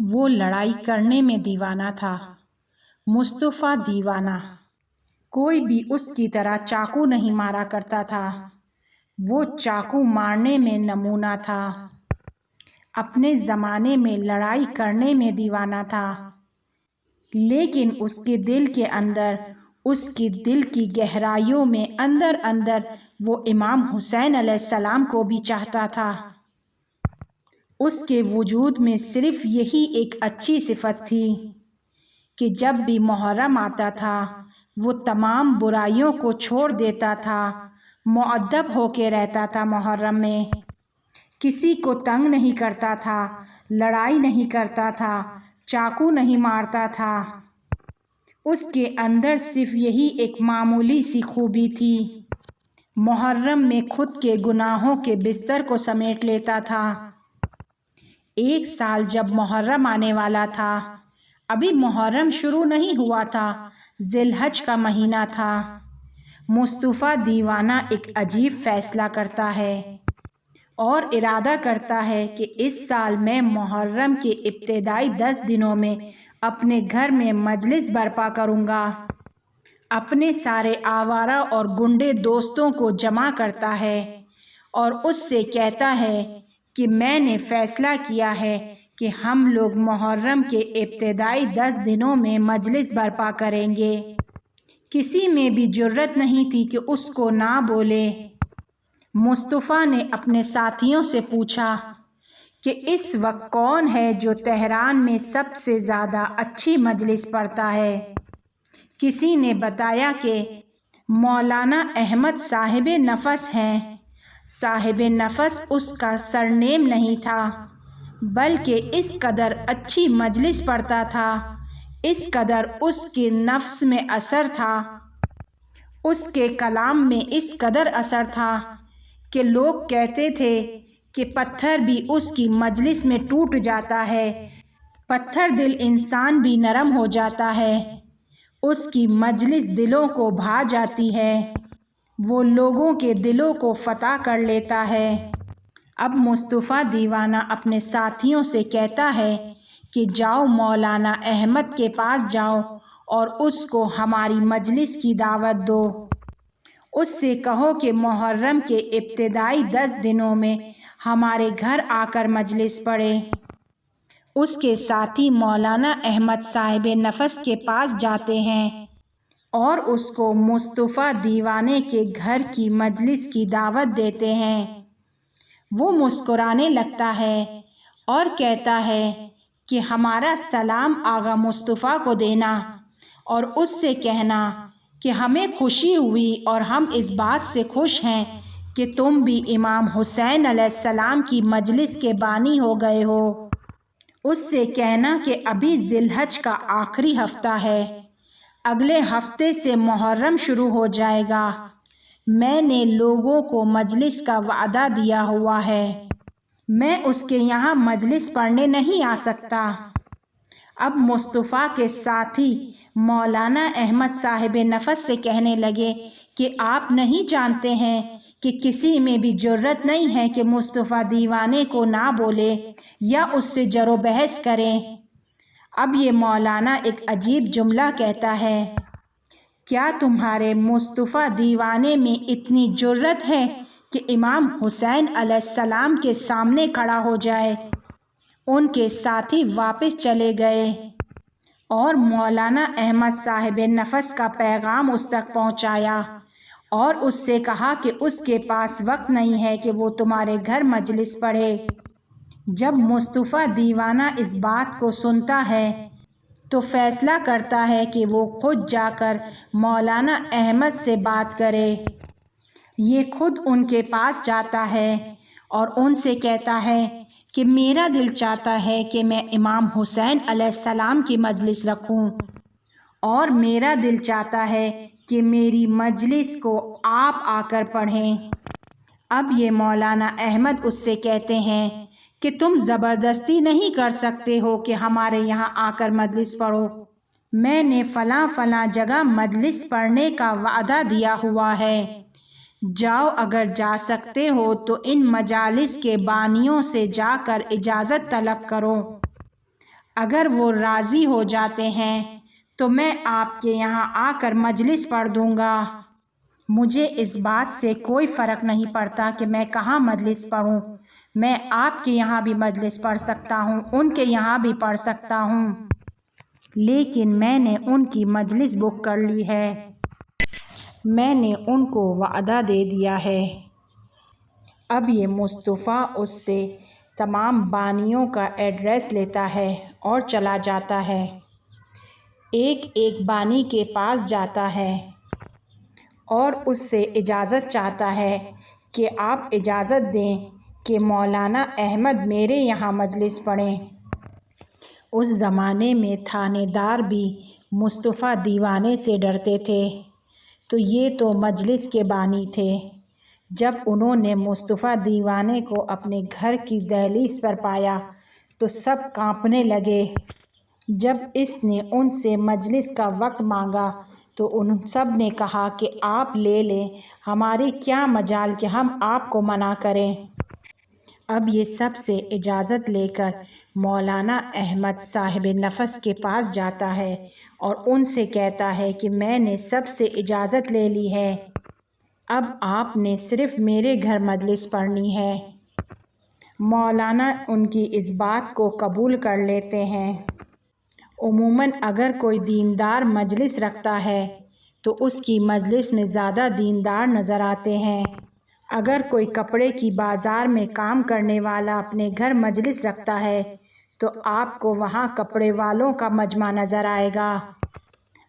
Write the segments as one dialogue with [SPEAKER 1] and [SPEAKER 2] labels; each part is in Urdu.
[SPEAKER 1] وہ لڑائی کرنے میں دیوانہ تھا، مصطفیٰ دیوانہ۔ کوئی بھی اس کی طرح چاقو نہیں مارا کرتا تھا، وہ چاقو مارنے میں نمونہ تھا۔ اپنے زمانے میں لڑائی کرنے میں دیوانہ تھا، لیکن اس کے دل کے اندر، اس کی دل کی گہرائیوں میں اندر اندر وہ امام حسین علیہ السلام کو بھی چاہتا تھا۔ اس کے وجود میں صرف یہی ایک اچھی صفت تھی کہ جب بھی محرم آتا تھا وہ تمام برائیوں کو چھوڑ دیتا تھا، مؤدب ہو کے رہتا تھا۔ محرم میں کسی کو تنگ نہیں کرتا تھا، لڑائی نہیں کرتا تھا، چاقو نہیں مارتا تھا۔ اس کے اندر صرف یہی ایک معمولی سی خوبی تھی، محرم میں خود کے گناہوں کے بستر کو سمیٹ لیتا تھا۔ ایک سال جب محرم آنے والا تھا، ابھی محرم شروع نہیں ہوا تھا، ذی الحج کا مہینہ تھا، مصطفیٰ دیوانہ ایک عجیب فیصلہ کرتا ہے اور ارادہ کرتا ہے کہ اس سال میں محرم کے ابتدائی 10 دنوں میں اپنے گھر میں مجلس برپا کروں گا۔ اپنے سارے آوارہ اور گنڈے دوستوں کو جمع کرتا ہے اور اس سے کہتا ہے کہ میں نے فیصلہ کیا ہے کہ ہم لوگ محرم کے ابتدائی 10 دنوں میں مجلس برپا کریں گے۔ کسی میں بھی جرأت نہیں تھی کہ اس کو نہ بولے۔ مصطفیٰ نے اپنے ساتھیوں سے پوچھا کہ اس وقت کون ہے جو تہران میں سب سے زیادہ اچھی مجلس پڑھتا ہے؟ کسی نے بتایا کہ مولانا احمد صاحب نفس ہیں۔ صاحب نفس اس کا سرنیم نہیں تھا، بلکہ اس قدر اچھی مجلس پڑھتا تھا، اس قدر اس کے نفس میں اثر تھا، اس کے کلام میں اس قدر اثر تھا کہ لوگ کہتے تھے کہ پتھر بھی اس کی مجلس میں ٹوٹ جاتا ہے، پتھر دل انسان بھی نرم ہو جاتا ہے، اس کی مجلس دلوں کو بھا جاتی ہے، وہ لوگوں کے دلوں کو فتح کر لیتا ہے۔ اب مصطفیٰ دیوانہ اپنے ساتھیوں سے کہتا ہے کہ جاؤ مولانا احمد کے پاس جاؤ اور اس کو ہماری مجلس کی دعوت دو۔ اس سے کہو کہ محرم کے ابتدائی 10 دنوں میں ہمارے گھر آ کر مجلس پڑھے۔ اس کے ساتھی مولانا احمد صاحب نفس کے پاس جاتے ہیں اور اس کو مصطفیٰ دیوانے کے گھر کی مجلس کی دعوت دیتے ہیں۔ وہ مسکرانے لگتا ہے اور کہتا ہے کہ ہمارا سلام آغا مصطفیٰ کو دینا اور اس سے کہنا کہ ہمیں خوشی ہوئی اور ہم اس بات سے خوش ہیں کہ تم بھی امام حسین علیہ السلام کی مجلس کے بانی ہو گئے ہو۔ اس سے کہنا کہ ابھی ذی الحج کا آخری ہفتہ ہے، اگلے ہفتے سے محرم شروع ہو جائے گا، میں نے لوگوں کو مجلس کا وعدہ دیا ہوا ہے، میں اس کے یہاں مجلس پڑھنے نہیں آ سکتا۔ اب مصطفیٰ کے ساتھی مولانا احمد صاحب نفس سے کہنے لگے کہ آپ نہیں جانتے ہیں کہ کسی میں بھی جرأت نہیں ہے کہ مصطفیٰ دیوانے کو نہ بولے یا اس سے جر و بحث کریں۔ اب یہ مولانا ایک عجیب جملہ کہتا ہے، کیا تمہارے مصطفیٰ دیوانے میں اتنی جرأت ہے کہ امام حسین علیہ السلام کے سامنے کھڑا ہو جائے؟ ان کے ساتھی واپس چلے گئے اور مولانا احمد صاحب نفس کا پیغام اس تک پہنچایا اور اس سے کہا کہ اس کے پاس وقت نہیں ہے کہ وہ تمہارے گھر مجلس پڑھے۔ جب مصطفیٰ دیوانہ اس بات کو سنتا ہے تو فیصلہ کرتا ہے کہ وہ خود جا کر مولانا احمد سے بات کرے۔ یہ خود ان کے پاس جاتا ہے اور ان سے کہتا ہے کہ میرا دل چاہتا ہے کہ میں امام حسین علیہ السلام کی مجلس رکھوں اور میرا دل چاہتا ہے کہ میری مجلس کو آپ آ کر پڑھیں۔ اب یہ مولانا احمد اس سے کہتے ہیں کہ تم زبردستی نہیں کر سکتے ہو کہ ہمارے یہاں آ کر مجلس پڑھو، میں نے فلاں فلاں جگہ مجلس پڑھنے کا وعدہ دیا ہوا ہے، جاؤ اگر جا سکتے ہو تو ان مجالس کے بانیوں سے جا کر اجازت طلب کرو، اگر وہ راضی ہو جاتے ہیں تو میں آپ کے یہاں آ کر مجلس پڑھ دوں گا۔ مجھے اس بات سے کوئی فرق نہیں پڑتا کہ میں کہاں مجلس پڑھوں، میں آپ کے یہاں بھی مجلس پڑھ سکتا ہوں، ان کے یہاں بھی پڑھ سکتا ہوں، لیکن میں نے ان کی مجلس بک کر لی ہے، میں نے ان کو وعدہ دے دیا ہے۔ اب یہ مصطفیٰ اس سے تمام بانیوں کا ایڈریس لیتا ہے اور چلا جاتا ہے، ایک ایک بانی کے پاس جاتا ہے اور اس سے اجازت چاہتا ہے کہ آپ اجازت دیں کہ مولانا احمد میرے یہاں مجلس پڑھیں۔ اس زمانے میں تھانے دار بھی مصطفیٰ دیوانے سے ڈرتے تھے، تو یہ تو مجلس کے بانی تھے۔ جب انہوں نے مصطفیٰ دیوانے کو اپنے گھر کی دہلیز پر پایا تو سب کانپنے لگے۔ جب اس نے ان سے مجلس کا وقت مانگا تو ان سب نے کہا کہ آپ لے لیں، ہماری کیا مجال کہ ہم آپ کو منع کریں۔ اب یہ سب سے اجازت لے کر مولانا احمد صاحب نفس کے پاس جاتا ہے اور ان سے کہتا ہے کہ میں نے سب سے اجازت لے لی ہے، اب آپ نے صرف میرے گھر مجلس پڑھنی ہے۔ مولانا ان کی اس بات کو قبول کر لیتے ہیں۔ عموماً اگر کوئی دیندار مجلس رکھتا ہے تو اس کی مجلس میں زیادہ دیندار نظر آتے ہیں۔ اگر کوئی کپڑے کی بازار میں کام کرنے والا اپنے گھر مجلس رکھتا ہے تو آپ کو وہاں کپڑے والوں کا مجمع نظر آئے گا۔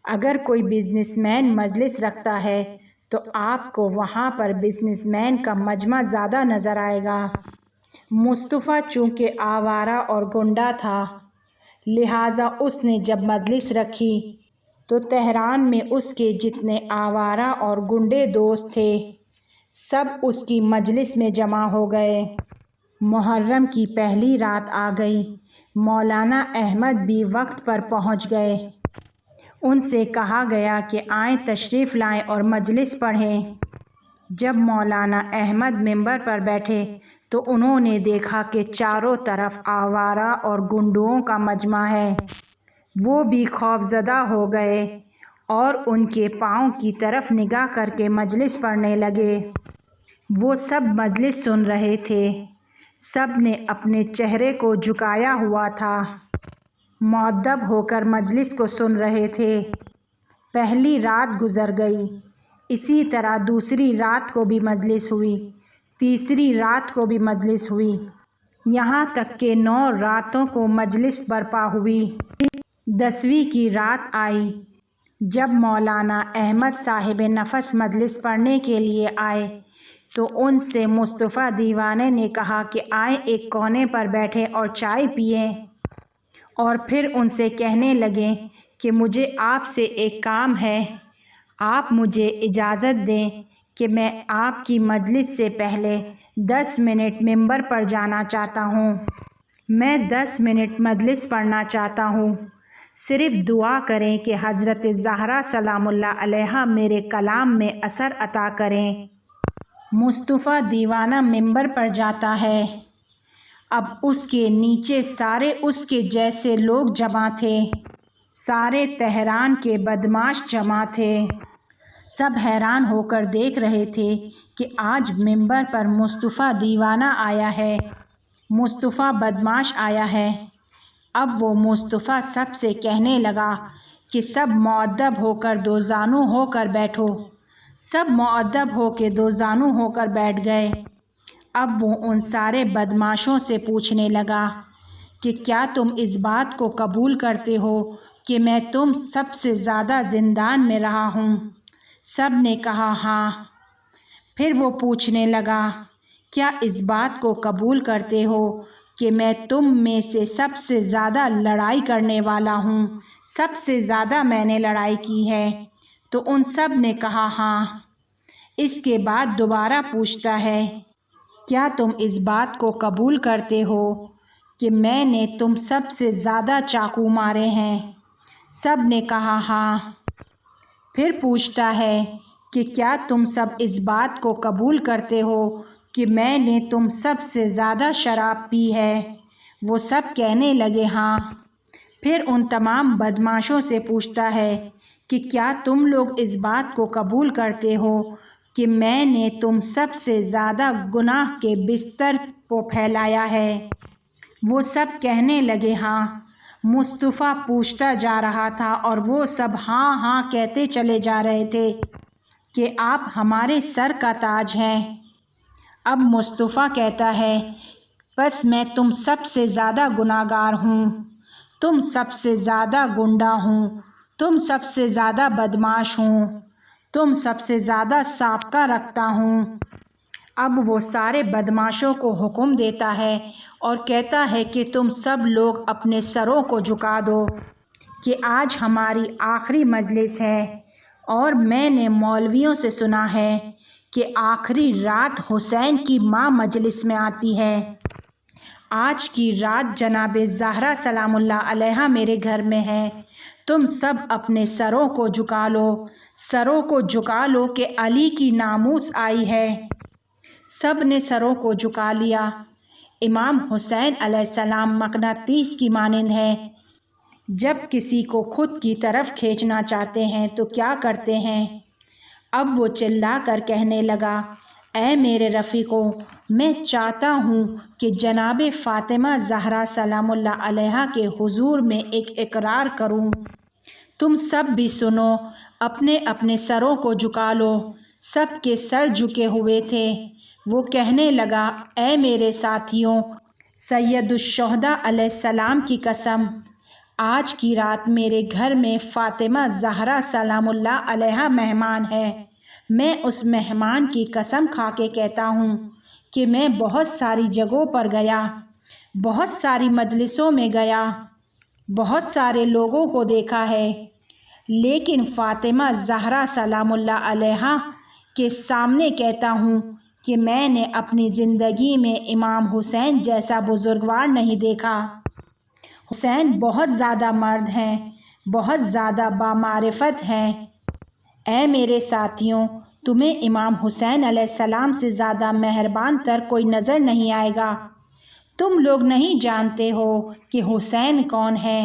[SPEAKER 1] اگر کوئی بزنس مین مجلس رکھتا ہے تو آپ کو وہاں پر بزنس مین کا مجمع زیادہ نظر آئے گا۔ مصطفیٰ چونکہ آوارہ اور گنڈا تھا، لہٰذا اس نے جب مجلس رکھی تو تہران میں اس کے جتنے آوارہ اور گنڈے دوست تھے سب اس کی مجلس میں جمع ہو گئے۔ محرم کی پہلی رات آ گئی، مولانا احمد بھی وقت پر پہنچ گئے۔ ان سے کہا گیا کہ آئیں تشریف لائیں اور مجلس پڑھیں۔ جب مولانا احمد منبر پر بیٹھے تو انہوں نے دیکھا کہ چاروں طرف آوارہ اور گنڈوں کا مجمع ہے۔ وہ بھی خوفزدہ ہو گئے اور ان کے پاؤں کی طرف نگاہ کر کے مجلس پڑھنے لگے۔ وہ سب مجلس سن رہے تھے، سب نے اپنے چہرے کو جھکایا ہوا تھا، مؤدب ہو کر مجلس کو سن رہے تھے۔ پہلی رات گزر گئی، اسی طرح دوسری رات کو بھی مجلس ہوئی، تیسری رات کو بھی مجلس ہوئی، یہاں تک کہ 9 راتوں کو مجلس برپا ہوئی۔ 10ویں کی رات آئی، جب مولانا احمد صاحب نفس مجلس پڑھنے کے لیے آئے تو ان سے مصطفیٰ دیوانے نے کہا کہ آئیں ایک کونے پر بیٹھیں اور چائے پئیں، اور پھر ان سے کہنے لگے کہ مجھے آپ سے ایک کام ہے، آپ مجھے اجازت دیں کہ میں آپ کی مجلس سے پہلے 10 منٹ منبر پر جانا چاہتا ہوں، میں 10 منٹ مجلس پڑھنا چاہتا ہوں، صرف دعا کریں کہ حضرت زہرا سلام اللہ علیہا میرے کلام میں اثر عطا کریں۔ مصطفیٰ دیوانہ منبر پر جاتا ہے، اب اس کے نیچے سارے اس کے جیسے لوگ جمع تھے، سارے تہران کے بدمعاش جمع تھے، سب حیران ہو کر دیکھ رہے تھے کہ آج منبر پر مصطفیٰ دیوانہ آیا ہے، مصطفیٰ بدمعاش آیا ہے۔ اب وہ مصطفیٰ سب سے کہنے لگا کہ سب مؤدب ہو کر دو زانو ہو کر بیٹھو، سب مؤدب ہو کے دو زانو ہو کر بیٹھ گئے۔ اب وہ ان سارے بدمعاشوں سے پوچھنے لگا کہ کیا تم اس بات کو قبول کرتے ہو کہ میں تم سب سے زیادہ زندان میں رہا ہوں؟ سب نے کہا ہاں۔ پھر وہ پوچھنے لگا کیا اس بات کو قبول کرتے ہو کہ میں تم میں سے سب سے زیادہ لڑائی کرنے والا ہوں، سب سے زیادہ میں نے لڑائی کی ہے؟ تو ان سب نے کہا ہاں۔ اس کے بعد دوبارہ پوچھتا ہے کیا تم اس بات کو قبول کرتے ہو کہ میں نے تم سب سے زیادہ چاقو مارے ہیں؟ سب نے کہا ہاں۔ پھر پوچھتا ہے کہ کیا تم سب اس بات کو قبول کرتے ہو کہ میں نے تم سب سے زیادہ شراب پی ہے؟ وہ سب کہنے لگے ہاں۔ پھر ان تمام بدماشوں سے پوچھتا ہے کہ کیا تم لوگ اس بات کو قبول کرتے ہو کہ میں نے تم سب سے زیادہ گناہ کے بستر کو پھیلایا ہے؟ وہ سب کہنے لگے ہاں۔ مصطفیٰ پوچھتا جا رہا تھا اور وہ سب ہاں ہاں کہتے چلے جا رہے تھے کہ آپ ہمارے سر کا تاج ہیں۔ اب مصطفیٰ کہتا ہے بس میں تم سب سے زیادہ گناہ گار ہوں، تم سب سے زیادہ گنڈا ہوں، تم سب سے زیادہ بدماش ہوں، تم سب سے زیادہ سابقہ رکھتا ہوں۔ اب وہ سارے بدماشوں کو حکم دیتا ہے اور کہتا ہے کہ تم سب لوگ اپنے سروں کو جھکا دو کہ آج ہماری آخری مجلس ہے، اور میں نے مولویوں سے سنا ہے کہ آخری رات حسین کی ماں مجلس میں آتی ہے۔ آج کی رات جناب زہرا سلام اللہ علیہا میرے گھر میں ہے، تم سب اپنے سروں کو جھکا لو، سروں کو جھکا لو کہ علی کی ناموس آئی ہے۔ سب نے سروں کو جھکا لیا۔ امام حسین علیہ السلام مقناطیس کی مانند ہے، جب کسی کو خود کی طرف کھینچنا چاہتے ہیں تو کیا کرتے ہیں؟ اب وہ چلا کر کہنے لگا اے میرے رفیقو، میں چاہتا ہوں کہ جناب فاطمہ زہرا سلام اللہ علیہا کے حضور میں ایک اقرار کروں، تم سب بھی سنو، اپنے اپنے سروں کو جھکا لو۔ سب کے سر جھکے ہوئے تھے۔ وہ کہنے لگا اے میرے ساتھیوں، سید الشہداء علیہ السلام کی قسم، آج کی رات میرے گھر میں فاطمہ زہرا سلام اللہ علیہا مہمان ہے۔ میں اس مہمان کی قسم کھا کے کہتا ہوں کہ میں بہت ساری جگہوں پر گیا، بہت ساری مجلسوں میں گیا، بہت سارے لوگوں کو دیکھا ہے، لیکن فاطمہ زہرا سلام اللہ علیہا کے سامنے کہتا ہوں کہ میں نے اپنی زندگی میں امام حسین جیسا بزرگوار نہیں دیکھا۔ حسین بہت زیادہ مرد ہیں، بہت زیادہ بامعرفت ہیں۔ اے میرے ساتھیوں، تمہیں امام حسین علیہ السلام سے زیادہ مہربان تر کوئی نظر نہیں آئے گا۔ تم لوگ نہیں جانتے ہو کہ حسین کون ہے۔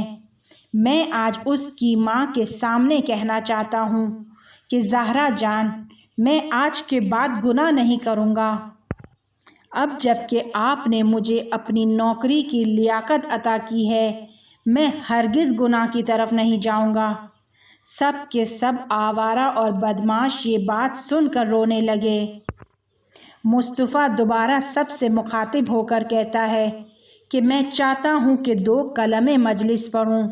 [SPEAKER 1] میں آج اس کی ماں کے سامنے کہنا چاہتا ہوں کہ زہرا جان، میں آج کے بعد گناہ نہیں کروں گا۔ اب جب کہ آپ نے مجھے اپنی نوکری کی لیاقت عطا کی ہے، میں ہرگز گناہ کی طرف نہیں جاؤں گا۔ سب کے سب آوارہ اور بدماش یہ بات سن کر رونے لگے۔ مصطفیٰ دوبارہ سب سے مخاطب ہو کر کہتا ہے کہ میں چاہتا ہوں کہ 2 کلمے مجلس پڑھوں،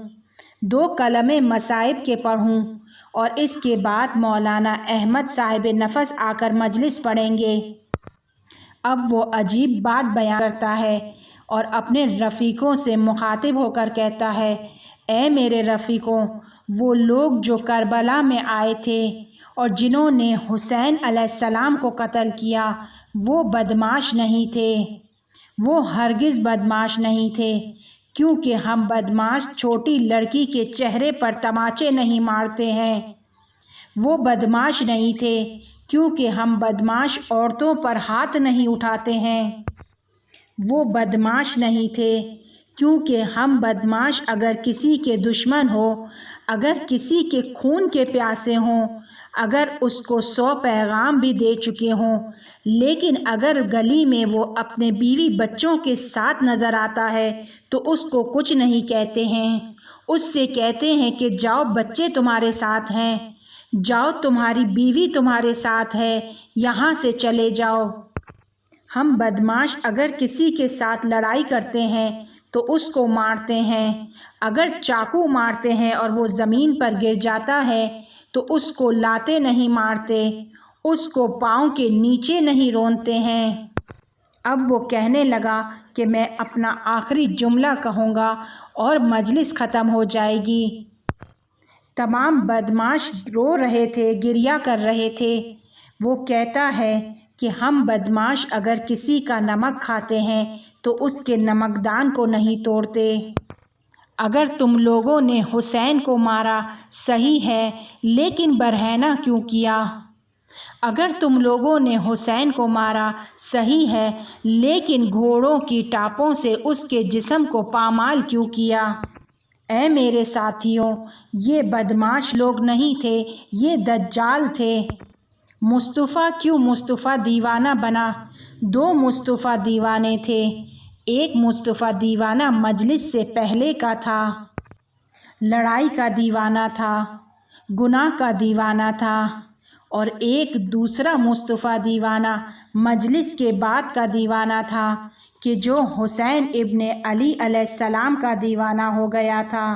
[SPEAKER 1] 2 کلمے مصائب کے پڑھوں، اور اس کے بعد مولانا احمد صاحب نفس آ کر مجلس پڑھیں گے۔ اب وہ عجیب بات بیان کرتا ہے اور اپنے رفیقوں سے مخاطب ہو کر کہتا ہے اے میرے رفیقوں، وہ لوگ جو کربلا میں آئے تھے اور جنہوں نے حسین علیہ السلام کو قتل کیا، وہ بدماش نہیں تھے، وہ ہرگز بدماش نہیں تھے، کیونکہ ہم بدماش چھوٹی لڑکی کے چہرے پر تماچے نہیں مارتے ہیں۔ وہ بدماش نہیں تھے کیونکہ ہم بدماش عورتوں پر ہاتھ نہیں اٹھاتے ہیں۔ وہ بدماش نہیں تھے کیونکہ ہم بدماش اگر کسی کے دشمن ہو، اگر کسی کے خون کے پیاسے ہوں، اگر اس کو 100 پیغام بھی دے چکے ہوں، لیکن اگر گلی میں وہ اپنے بیوی بچوں کے ساتھ نظر آتا ہے تو اس کو کچھ نہیں کہتے ہیں، اس سے کہتے ہیں کہ جاؤ بچے تمہارے ساتھ ہیں، جاؤ تمہاری بیوی تمہارے ساتھ ہے، یہاں سے چلے جاؤ۔ ہم بدماش اگر کسی کے ساتھ لڑائی کرتے ہیں تو اس کو مارتے ہیں، اگر چاقو مارتے ہیں اور وہ زمین پر گر جاتا ہے تو اس کو لاتے نہیں مارتے، اس کو پاؤں کے نیچے نہیں رونتے ہیں۔ اب وہ کہنے لگا کہ میں اپنا آخری جملہ کہوں گا اور مجلس ختم ہو جائے گی۔ تمام بدماش رو رہے تھے، گریہ کر رہے تھے۔ وہ کہتا ہے کہ ہم بدماش اگر کسی کا نمک کھاتے ہیں تو اس کے نمکدان کو نہیں توڑتے۔ اگر تم لوگوں نے حسین کو مارا صحیح ہے، لیکن برہنہ کیوں کیا؟ اگر تم لوگوں نے حسین کو مارا صحیح ہے، لیکن گھوڑوں کی ٹاپوں سے اس کے جسم کو پامال کیوں کیا؟ اے میرے ساتھیوں، یہ بدمعاش لوگ نہیں تھے، یہ دجال تھے۔ مصطفیٰ کیوں مصطفیٰ دیوانہ بنا؟ دو مصطفیٰ دیوانے تھے۔ ایک مصطفیٰ دیوانہ مجلس سے پہلے کا تھا، لڑائی کا دیوانہ تھا، گناہ کا دیوانہ تھا، اور ایک دوسرا مصطفیٰ دیوانہ مجلس کے بعد کا دیوانہ تھا کہ جو حسین ابن علی علیہ السلام کا دیوانہ ہو گیا تھا۔